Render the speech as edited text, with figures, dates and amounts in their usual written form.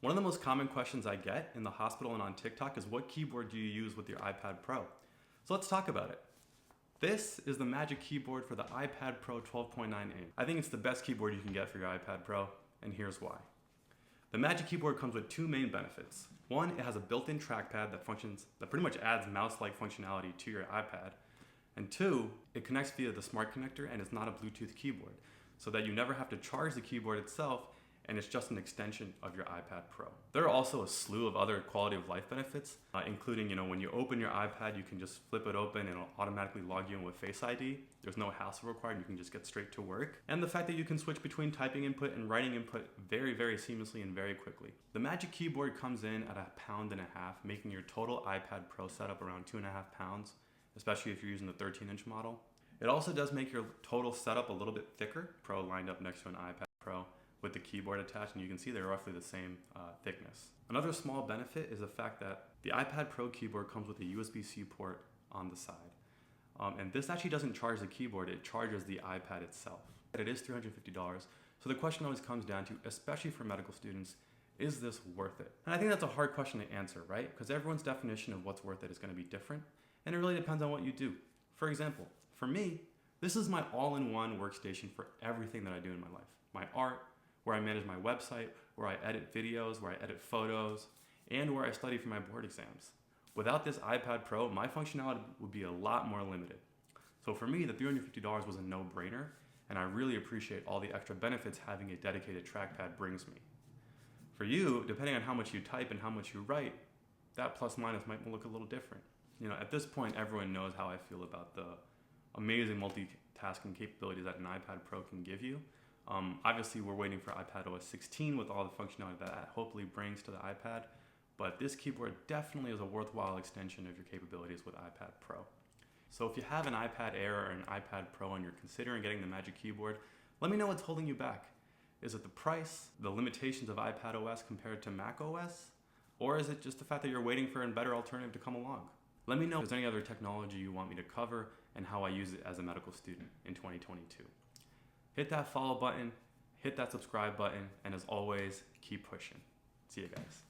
One of the most common questions I get in the hospital and on TikTok is, what keyboard do you use with your iPad Pro? So let's talk about it. This is the Magic Keyboard for the iPad Pro 12.9 inch. I think it's the best keyboard you can get for your iPad Pro, and here's why. The Magic Keyboard comes with two main benefits. One, it has a built-in trackpad that pretty much adds mouse-like functionality to your iPad. And two, it connects via the smart connector and is not a Bluetooth keyboard, so that you never have to charge the keyboard itself, and it's just an extension of your iPad Pro. There are also a slew of other quality of life benefits, including, when you open your iPad, you can just flip it open and it'll automatically log you in with Face ID. There's no hassle required, you can just get straight to work. And the fact that you can switch between typing input and writing input very, very seamlessly and very quickly. The Magic Keyboard comes in at £1.50, making your total iPad Pro setup around 2.5 pounds, especially if you're using the 13-inch model. It also does make your total setup a little bit thicker. Pro lined up next to an iPad Pro with the keyboard attached, and you can see they're roughly the same thickness. Another small benefit is the fact that the iPad Pro keyboard comes with a USB-C port on the side. And this actually doesn't charge the keyboard, it charges the iPad itself. It is $350, so the question always comes down to, especially for medical students, is this worth it? And I think that's a hard question to answer, right? Because everyone's definition of what's worth it is going to be different, and it really depends on what you do. For example, for me, this is my all-in-one workstation for everything that I do in my life. My art, where I manage my website, where I edit videos, where I edit photos, and where I study for my board exams. Without this iPad Pro, my functionality would be a lot more limited. So for me, the $350 was a no-brainer, and I really appreciate all the extra benefits having a dedicated trackpad brings me. For you, depending on how much you type and how much you write, that plus minus might look a little different. At this point, everyone knows how I feel about the amazing multitasking capabilities that an iPad Pro can give you. Obviously, we're waiting for iPadOS 16 with all the functionality that hopefully brings to the iPad, but this keyboard definitely is a worthwhile extension of your capabilities with iPad Pro. So if you have an iPad Air or an iPad Pro and you're considering getting the Magic Keyboard, let me know what's holding you back. Is it the price, the limitations of iPadOS compared to macOS, or is it just the fact that you're waiting for a better alternative to come along? Let me know if there's any other technology you want me to cover and how I use it as a medical student in 2022. Hit that follow button, hit that subscribe button, and as always, keep pushing. See you guys.